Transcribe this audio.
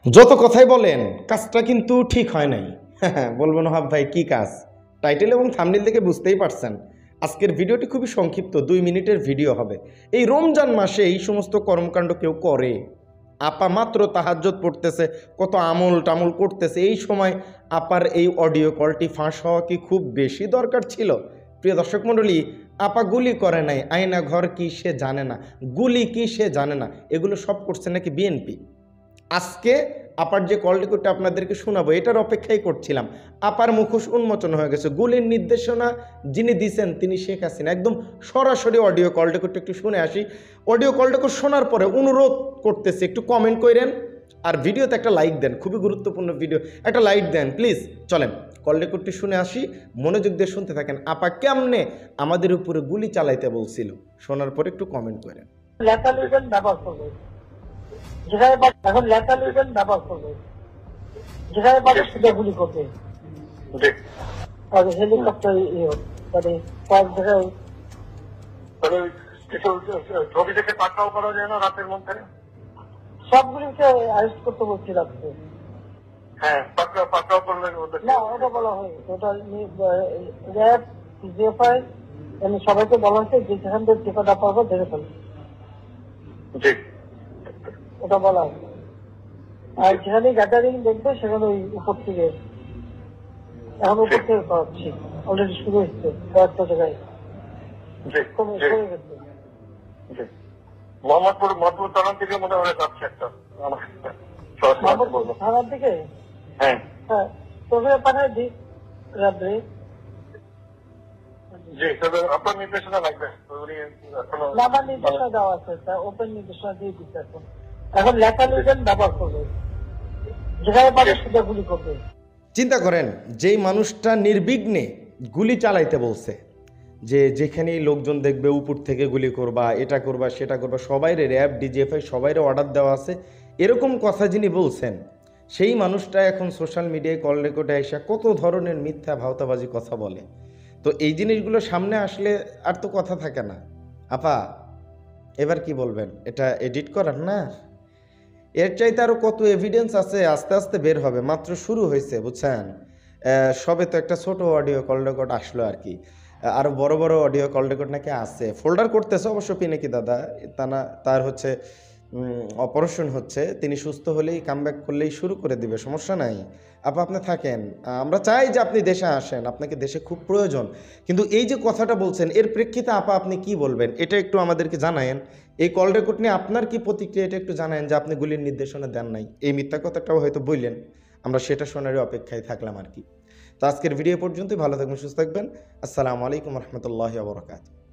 যত কথাই বলেন কাজটা কিন্তু ঠিক হয় নাই। বলবেন হাব ভাই কি কাজ? টাইটেল এবং থাম্বনেল থেকে বুঝতেই পারছেন। আজকের ভিডিওটি খুবই সংক্ষিপ্ত, 2 মিনিটের ভিডিও হবে। এই রমজান মাসে এই সমস্ত কর্মকাণ্ড কেউ করে? আপা মাত্র তাহাজ্জুদ পড়তেছে, কত আমল টামল করতেছে, এই সময় আপার এই অডিও কলটি ফাঁস হওয়া কি খুব বেশি দরকার ছিল? প্রিয় দর্শক মণ্ডলী, আপা গুলি করে নাই, আয়না ঘর কি সে জানে না, গুলি কি সে জানে না, এগুলো সব করছে নাকি বিএনপি। আজকে আপার যে কল রেকর্ডটা আপনাদেরকে শোনাবো এটার অপেক্ষাই করছিলাম। আপার মুখোশ উন্মোচন হয়ে গেছে। গুলির নির্দেশনা যিনি দিয়েছেন তিনি শেখ হাসিনা। একদম সরাসরি অডিও কল রেকর্ডটা একটু শুনে আসি। অডিও কল রেকর্ড শোনার পরে অনুরোধ করতেছি একটু কমেন্ট করেন আর ভিডিওতে একটা লাইক দেন। খুবই গুরুত্বপূর্ণ ভিডিও, একটা লাইক দেন প্লিজ। চলেন কল রেকর্ডটি শুনে আসি, মনোযোগ দিয়ে শুনতে থাকেন। আপা কেমনে আমাদের উপরে গুলি চালাইতে বলছিল শোনার পরে একটু কমেন্ট করেন। যেখানে এখন লেখা লিখবেন ব্যবহার করবে, যেখানে পাবে সেটা গুলি করবে। হেলিকপ্টার মানে কয়েক জায়গায় ছবি থেকে পাকড়াও করা যায় না রাতের মধ্যে, সবগুলিকে অ্যারেস্ট করতে বলছি রাত্রে। হ্যাঁ, পাকড়াও করলে না, ওটা বলা হয়নি। ওটা র্যাব জিএফআই সবাইকে বলা হয়েছে যে যেখান থেকে টিকাটা পাবো ধরে ফেলবে, ওটা বলা হয়। আর যেখানে গ্যাদারিং দেখবে সেখানে ওই উপর থেকে, এখন উপর থেকে করাচ্ছি, অলরেডি শুরু হচ্ছে কয়েকটা জায়গায় কমে গেছে। মোহাম্মদপুর থানার দিকে মনে হয় যাচ্ছে একটা, মোহাম্মদপুর থানার দিকে। হ্যাঁ হ্যাঁ, তবে পাঠায় দিই রাত্রে। জি, তবে আপনার নির্দেশনা লাগবে। আমার নির্দেশনা দেওয়া আছে, ওপেন নির্দেশনা দিয়ে দিচ্ছে। এখন লেখা লিখবেন ব্যবহার করবে, যেখানে পাবে সেটা গুলি করবে। চিন্তা করেন, যেই মানুষটা নির্বিঘ্নে গুলি চালাইতে বলছে, যে যেখানেই লোকজন দেখবে উপর থেকে গুলি করবা, এটা করবা সেটা করবা, সবাইরে র্যাব ডিজিএফআই সবাইরে অর্ডার দেওয়া আছে, এরকম কথা যিনি বলছেন সেই মানুষটা এখন সোশ্যাল মিডিয়ায় কল রেকর্ডে এসে কত ধরনের মিথ্যা ভাওতাবাজি কথা বলে। তো এই জিনিসগুলো সামনে আসলে আর তো কথা থাকে না। আপা এবার কি বলবেন? এটা এডিট করার না? এর চাইতে আরও কত এভিডেন্স আছে, আস্তে আস্তে বের হবে, মাত্র শুরু হয়েছে বুঝছেন। সবে তো একটা ছোট অডিও কল রেকর্ড আসলো আর কি, আরও বড় বড় অডিও কল রেকর্ড নাকি আছে, ফোল্ডার করতেছে অবশ্য পিনাকি দাদা। তার হচ্ছে অপারেশন হচ্ছে, তিনি সুস্থ হলেই কামব্যাক করলেই শুরু করে দিবে, সমস্যা নাই। আপনি থাকেন, আমরা চাই যে আপনি দেশে আসেন, আপনাকে দেশে খুব প্রয়োজন। কিন্তু এই যে কথাটা বলছেন এর প্রেক্ষিতে আপনি কি বলবেন এটা একটু আমাদেরকে জানায়েন। এই কল রেকর্ড নিয়ে আপনার কি প্রতিক্রিয়া এটা একটু জানায়েন, যে আপনি গুলির নির্দেশনা দেন নাই, এই মিথ্যা কথাটাও হয়তো বললেন, আমরা সেটা শোনারই অপেক্ষায় থাকলাম আর কি। তো আজকের ভিডিও পর্যন্তই, ভালো থাকবেন, সুস্থ থাকবেন। আসসালামু আলাইকুম রহমতুল্লাহি ওয়া বারাকাতুহু।